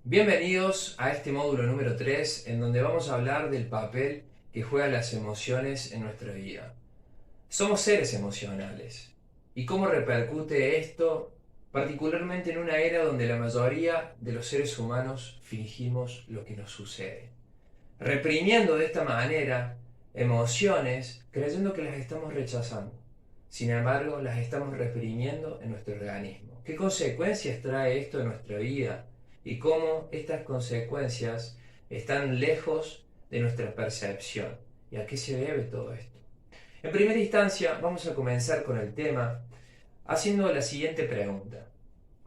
Bienvenidos a este módulo número 3 en donde vamos a hablar del papel que juegan las emociones en nuestra vida. Somos seres emocionales y cómo repercute esto particularmente en una era donde la mayoría de los seres humanos fingimos lo que nos sucede, reprimiendo de esta manera emociones creyendo que las estamos rechazando. Sin embargo, las estamos reprimiendo en nuestro organismo. ¿Qué consecuencias trae esto en nuestra vida? Y cómo estas consecuencias están lejos de nuestra percepción. ¿Y a qué se debe todo esto? En primera instancia, vamos a comenzar con el tema haciendo la siguiente pregunta.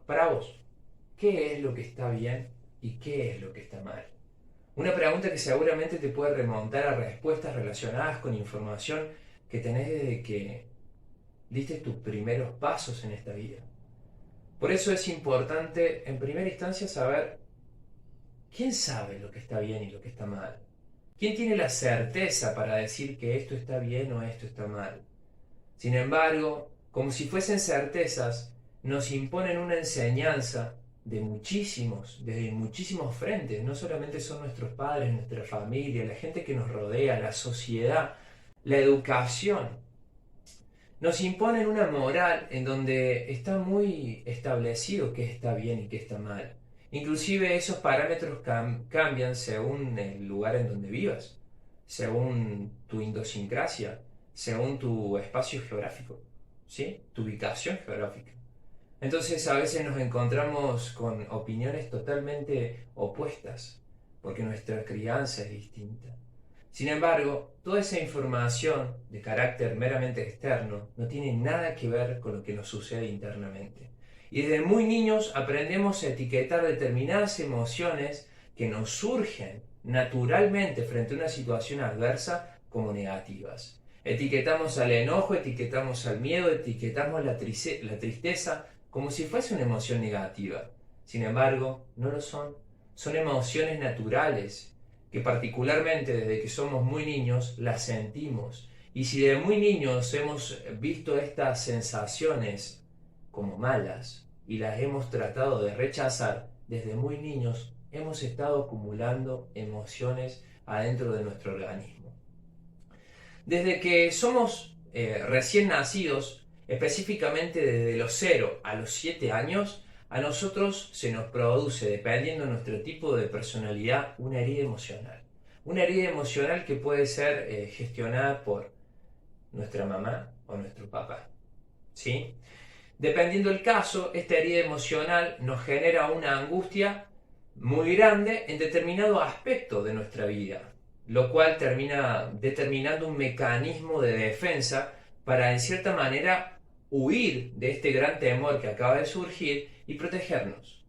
Para vos, ¿qué es lo que está bien y qué es lo que está mal? Una pregunta que seguramente te puede remontar a respuestas relacionadas con información que tenés desde que diste tus primeros pasos en esta vida. Por eso es importante, en primera instancia, saber quién sabe lo que está bien y lo que está mal. ¿Quién tiene la certeza para decir que esto está bien o esto está mal? Sin embargo, como si fuesen certezas, nos imponen una enseñanza desde muchísimos frentes. No solamente son nuestros padres, nuestra familia, la gente que nos rodea, la sociedad, la educación. Nos imponen una moral en donde está muy establecido qué está bien y qué está mal. Inclusive esos parámetros cambian según el lugar en donde vivas, según tu idiosincrasia, según tu espacio geográfico, ¿sí? Tu ubicación geográfica. Entonces a veces nos encontramos con opiniones totalmente opuestas, porque nuestra crianza es distinta. Sin embargo, toda esa información de carácter meramente externo no tiene nada que ver con lo que nos sucede internamente. Y desde muy niños aprendemos a etiquetar determinadas emociones que nos surgen naturalmente frente a una situación adversa como negativas. Etiquetamos al enojo, etiquetamos al miedo, etiquetamos la tristeza como si fuese una emoción negativa. Sin embargo, no lo son. Son emociones naturales que particularmente desde que somos muy niños las sentimos. Y si de muy niños hemos visto estas sensaciones como malas y las hemos tratado de rechazar, desde muy niños hemos estado acumulando emociones adentro de nuestro organismo. Desde que somos recién nacidos, específicamente desde los 0 a los 7 años, a nosotros se nos produce, dependiendo de nuestro tipo de personalidad, una herida emocional. Una herida emocional que puede ser gestionada por nuestra mamá o nuestro papá. ¿Sí? Dependiendo del caso, esta herida emocional nos genera una angustia muy grande en determinado aspecto de nuestra vida, lo cual termina determinando un mecanismo de defensa para, en cierta manera, huir de este gran temor que acaba de surgir y protegernos.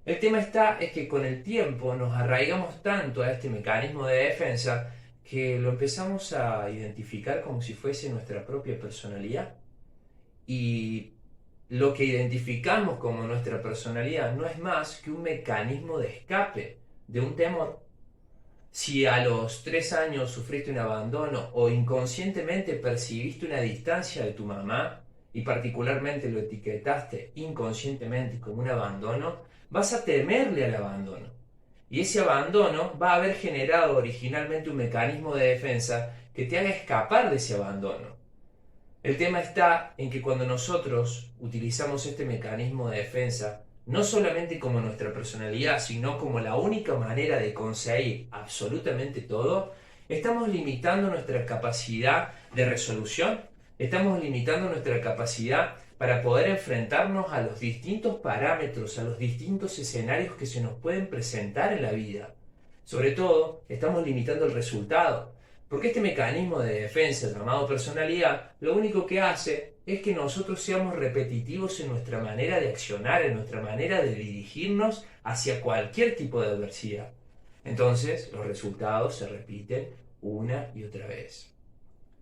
El tema es que con el tiempo nos arraigamos tanto a este mecanismo de defensa que lo empezamos a identificar como si fuese nuestra propia personalidad. Y lo que identificamos como nuestra personalidad no es más que un mecanismo de escape de un temor. Si a los 3 años sufriste un abandono o inconscientemente percibiste una distancia de tu mamá y particularmente lo etiquetaste inconscientemente como un abandono, vas a temerle al abandono. Y ese abandono va a haber generado originalmente un mecanismo de defensa que te haga escapar de ese abandono. El tema está en que cuando nosotros utilizamos este mecanismo de defensa, no solamente como nuestra personalidad, sino como la única manera de conseguir absolutamente todo, estamos limitando nuestra capacidad de resolución, estamos limitando nuestra capacidad para poder enfrentarnos a los distintos parámetros, a los distintos escenarios que se nos pueden presentar en la vida. Sobre todo, estamos limitando el resultado. Porque este mecanismo de defensa llamado personalidad, lo único que hace es que nosotros seamos repetitivos en nuestra manera de accionar, en nuestra manera de dirigirnos hacia cualquier tipo de adversidad. Entonces, los resultados se repiten una y otra vez.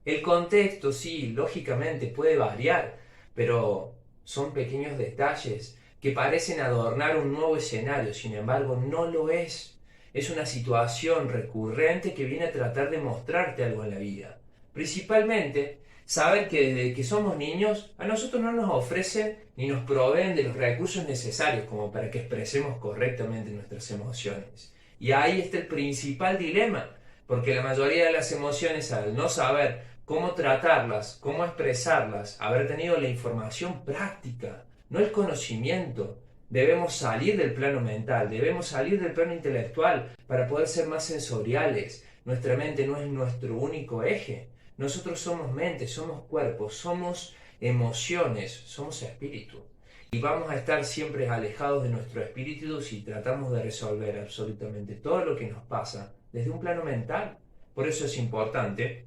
El contexto, sí, lógicamente puede variar, pero son pequeños detalles que parecen adornar un nuevo escenario, sin embargo, no lo es. Es una situación recurrente que viene a tratar de mostrarte algo en la vida. Principalmente Saber que desde que somos niños a nosotros no nos ofrecen ni nos proveen de los recursos necesarios como para que expresemos correctamente nuestras emociones. Y ahí está el principal dilema, porque la mayoría de las emociones, al no saber cómo tratarlas, cómo expresarlas, haber tenido la información práctica, no el conocimiento, debemos salir del plano mental, debemos salir del plano intelectual para poder ser más sensoriales. Nuestra mente no es nuestro único eje. Nosotros somos mente, somos cuerpo, somos emociones, somos espíritu. Y vamos a estar siempre alejados de nuestro espíritu si tratamos de resolver absolutamente todo lo que nos pasa desde un plano mental. Por eso es importante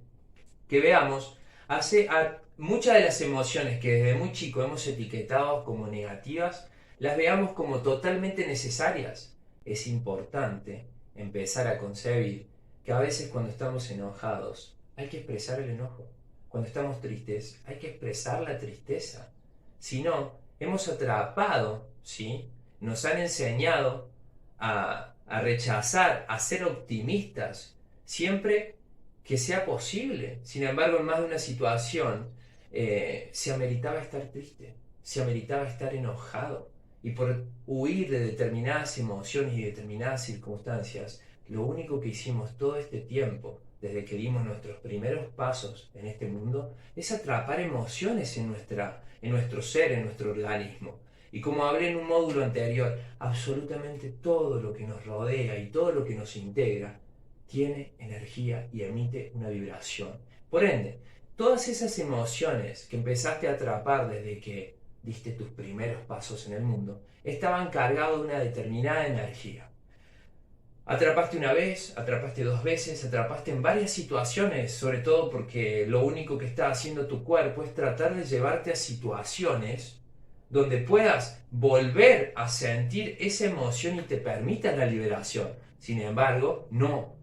que veamos muchas de las emociones que desde muy chico hemos etiquetado como negativas, las veamos como totalmente necesarias. Es importante empezar a concebir que a veces cuando estamos enojados hay que expresar el enojo. Cuando estamos tristes hay que expresar la tristeza. Si no, hemos atrapado, ¿sí? Nos han enseñado a rechazar, a ser optimistas, siempre que sea posible. Sin embargo, en más de una situación se ameritaba estar triste, se ameritaba estar enojado. Y por huir de determinadas emociones y determinadas circunstancias, lo único que hicimos todo este tiempo, desde que dimos nuestros primeros pasos en este mundo, es atrapar emociones en nuestro ser, en nuestro organismo. Y como hablé en un módulo anterior, absolutamente todo lo que nos rodea y todo lo que nos integra tiene energía y emite una vibración. Por ende, todas esas emociones que empezaste a atrapar desde que diste tus primeros pasos en el mundo, estaban cargados de una determinada energía. Atrapaste una vez, atrapaste dos veces, atrapaste en varias situaciones, sobre todo porque lo único que está haciendo tu cuerpo es tratar de llevarte a situaciones donde puedas volver a sentir esa emoción y te permita la liberación. Sin embargo, no,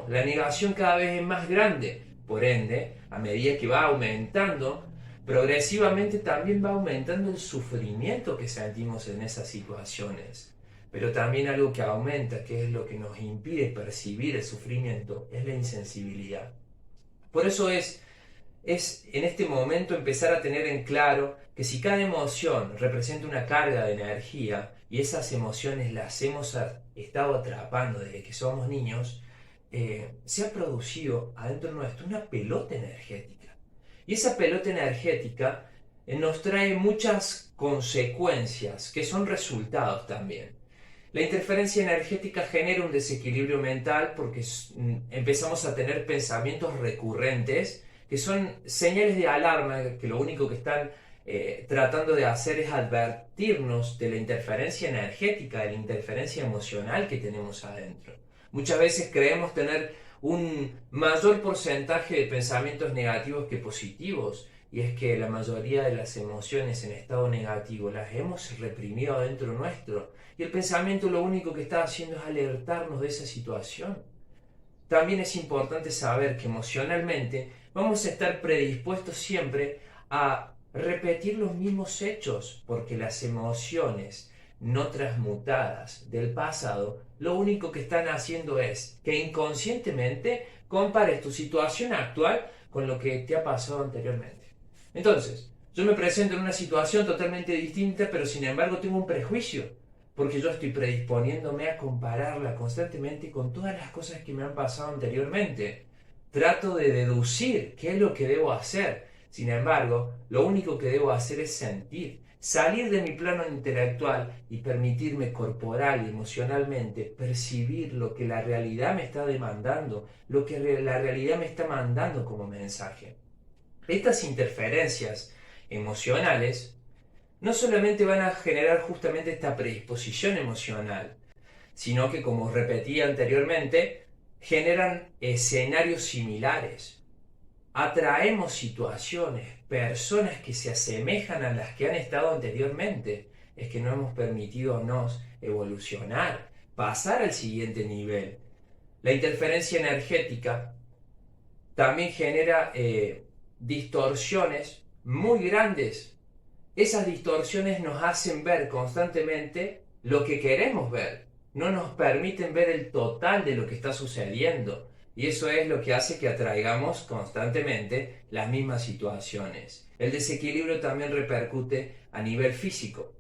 la negación cada vez es más grande. Por ende, a medida que va aumentando, progresivamente también va aumentando el sufrimiento que sentimos en esas situaciones. Pero también algo que aumenta, que es lo que nos impide percibir el sufrimiento, es la insensibilidad. Por eso es en este momento empezar a tener en claro que si cada emoción representa una carga de energía y esas emociones las hemos estado atrapando desde que somos niños, se ha producido adentro nuestro una pelota energética. Y esa pelota energética nos trae muchas consecuencias que son resultados también. La interferencia energética genera un desequilibrio mental porque empezamos a tener pensamientos recurrentes que son señales de alarma que lo único que están tratando de hacer es advertirnos de la interferencia energética, de la interferencia emocional que tenemos adentro. Muchas veces creemos tener un mayor porcentaje de pensamientos negativos que positivos, y es que la mayoría de las emociones en estado negativo las hemos reprimido adentro nuestro, y el pensamiento lo único que está haciendo es alertarnos de esa situación. También es importante saber que emocionalmente vamos a estar predispuestos siempre a repetir los mismos hechos, porque las emociones no transmutadas del pasado lo único que están haciendo es que inconscientemente compares tu situación actual con lo que te ha pasado anteriormente. Entonces, yo me presento en una situación totalmente distinta, pero sin embargo tengo un prejuicio, porque yo estoy predisponiéndome a compararla constantemente con todas las cosas que me han pasado anteriormente. Trato de deducir qué es lo que debo hacer. Sin embargo, lo único que debo hacer es sentir, salir de mi plano intelectual y permitirme corporal y emocionalmente percibir lo que la realidad me está demandando, lo que la realidad me está mandando como mensaje. Estas interferencias emocionales no solamente van a generar justamente esta predisposición emocional, sino que, como repetí anteriormente, generan escenarios similares. Atraemos situaciones, personas que se asemejan a las que han estado anteriormente. Es que no hemos permitido evolucionar, pasar al siguiente nivel. La interferencia energética también genera distorsiones muy grandes. Esas distorsiones nos hacen ver constantemente lo que queremos ver. No nos permiten ver el total de lo que está sucediendo. Y eso es lo que hace que atraigamos constantemente las mismas situaciones. El desequilibrio también repercute a nivel físico,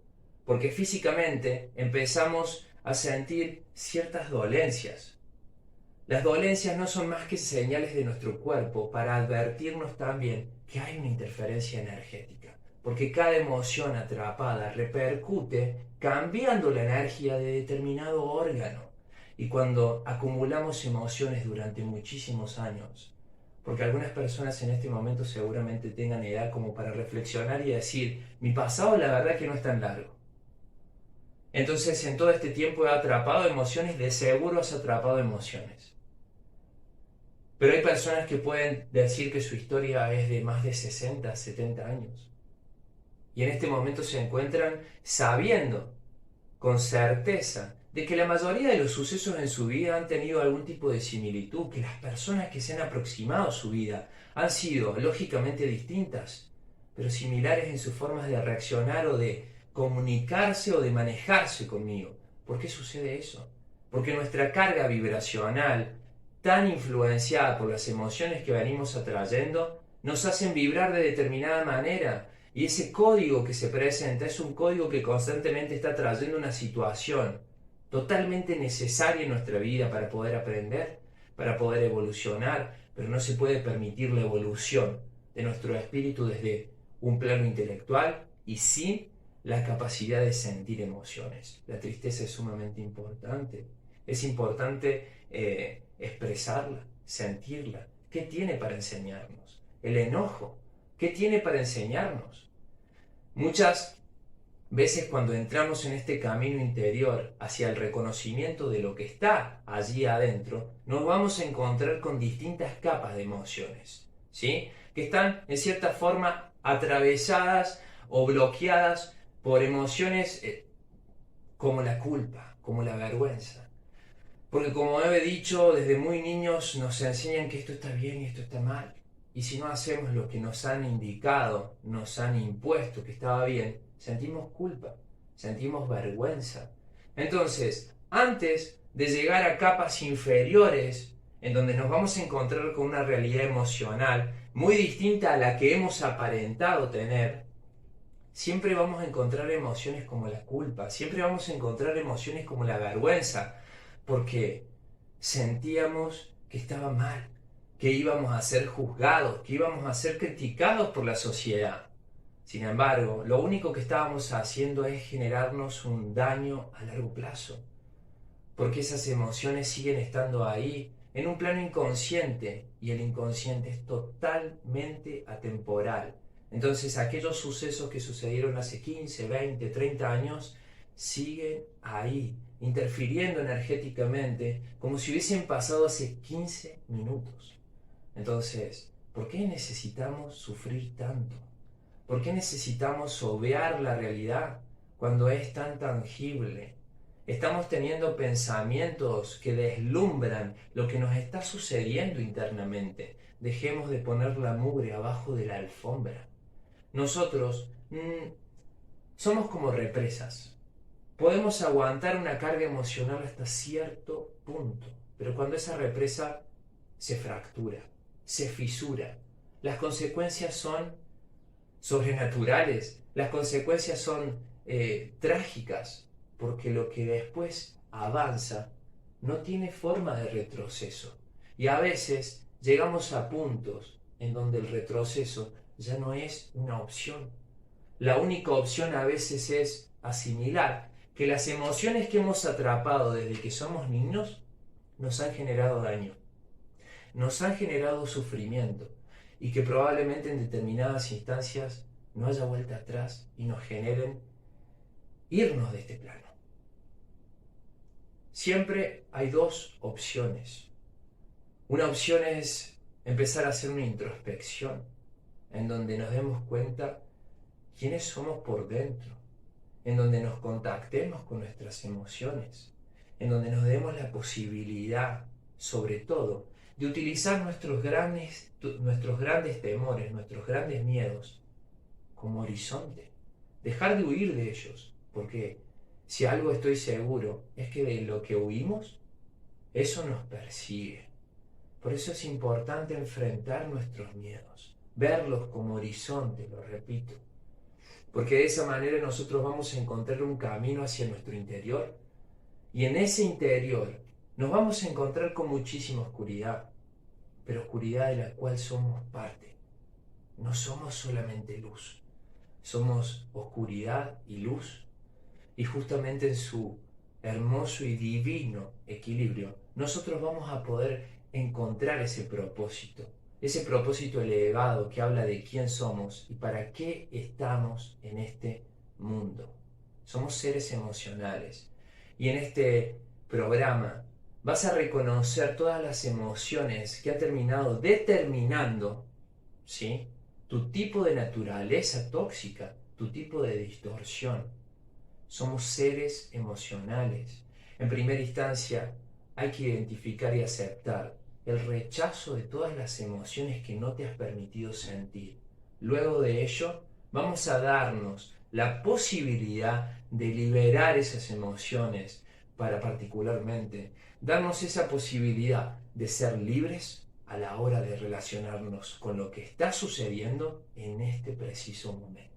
porque físicamente empezamos a sentir ciertas dolencias. Las dolencias no son más que señales de nuestro cuerpo para advertirnos también que hay una interferencia energética, porque cada emoción atrapada repercute cambiando la energía de determinado órgano. Y cuando acumulamos emociones durante muchísimos años, porque algunas personas en este momento seguramente tengan edad como para reflexionar y decir, mi pasado la verdad que no es tan largo. Entonces en todo este tiempo he atrapado emociones, de seguro has atrapado emociones. Pero hay personas que pueden decir que su historia es de más de 60, 70 años. Y en este momento se encuentran sabiendo con certeza de que la mayoría de los sucesos en su vida han tenido algún tipo de similitud, que las personas que se han aproximado a su vida han sido lógicamente distintas, pero similares en sus formas de reaccionar o de comunicarse o de manejarse conmigo. ¿Por qué sucede eso? Porque nuestra carga vibracional, tan influenciada por las emociones que venimos atrayendo, nos hacen vibrar de determinada manera. Y ese código que se presenta es un código que constantemente está trayendo una situación totalmente necesaria en nuestra vida para poder aprender, para poder evolucionar, pero no se puede permitir la evolución de nuestro espíritu desde un plano intelectual y sin la capacidad de sentir emociones. La tristeza es sumamente importante. Es importante expresarla, sentirla. ¿Qué tiene para enseñarnos? El enojo. ¿Qué tiene para enseñarnos? Muchas veces cuando entramos en este camino interior hacia el reconocimiento de lo que está allí adentro, nos vamos a encontrar con distintas capas de emociones, ¿sí? Que están en cierta forma atravesadas o bloqueadas por emociones como la culpa, como la vergüenza. Porque como he dicho, desde muy niños nos enseñan que esto está bien y esto está mal. Y si no hacemos lo que nos han indicado, nos han impuesto que estaba bien, sentimos culpa, sentimos vergüenza. Entonces, antes de llegar a capas inferiores, en donde nos vamos a encontrar con una realidad emocional muy distinta a la que hemos aparentado tener, siempre vamos a encontrar emociones como la culpa, siempre vamos a encontrar emociones como la vergüenza, porque sentíamos que estaba mal, que íbamos a ser juzgados, que íbamos a ser criticados por la sociedad. Sin embargo, lo único que estábamos haciendo es generarnos un daño a largo plazo, porque esas emociones siguen estando ahí en un plano inconsciente y el inconsciente es totalmente atemporal. Entonces aquellos sucesos que sucedieron hace 15, 20, 30 años siguen ahí, interfiriendo energéticamente como si hubiesen pasado hace 15 minutos. Entonces, ¿por qué necesitamos sufrir tanto? ¿Por qué necesitamos obviar la realidad cuando es tan tangible? Estamos teniendo pensamientos que deslumbran lo que nos está sucediendo internamente. Dejemos de poner la mugre abajo de la alfombra. Nosotros somos como represas. Podemos aguantar una carga emocional hasta cierto punto, pero cuando esa represa se fractura, se fisura, las consecuencias son sobrenaturales, las consecuencias son trágicas, porque lo que después avanza no tiene forma de retroceso. Y a veces llegamos a puntos en donde el retroceso ya no es una opción. La única opción a veces es asimilar que las emociones que hemos atrapado desde que somos niños nos han generado daño, nos han generado sufrimiento y que probablemente en determinadas instancias no haya vuelta atrás y nos generen irnos de este plano. Siempre hay dos opciones. Una opción es empezar a hacer una introspección en donde nos demos cuenta quiénes somos por dentro, en donde nos contactemos con nuestras emociones, en donde nos demos la posibilidad, sobre todo, de utilizar nuestros grandes temores, nuestros grandes miedos como horizonte. Dejar de huir de ellos, porque si algo estoy seguro es que de lo que huimos, eso nos persigue. Por eso es importante enfrentar nuestros miedos, verlos como horizonte, lo repito, porque de esa manera nosotros vamos a encontrar un camino hacia nuestro interior y en ese interior nos vamos a encontrar con muchísima oscuridad, pero oscuridad de la cual somos parte. No somos solamente luz, somos oscuridad y luz, y justamente en su hermoso y divino equilibrio nosotros vamos a poder encontrar ese propósito elevado que habla de quién somos y para qué estamos en este mundo. Somos seres emocionales y en este programa vas a reconocer todas las emociones que han terminado determinando, ¿sí?, tu tipo de naturaleza tóxica, tu tipo de distorsión. Somos seres emocionales. En primera instancia, hay que identificar y aceptar el rechazo de todas las emociones que no te has permitido sentir. Luego de ello, vamos a darnos la posibilidad de liberar esas emociones para particularmente darnos esa posibilidad de ser libres a la hora de relacionarnos con lo que está sucediendo en este preciso momento.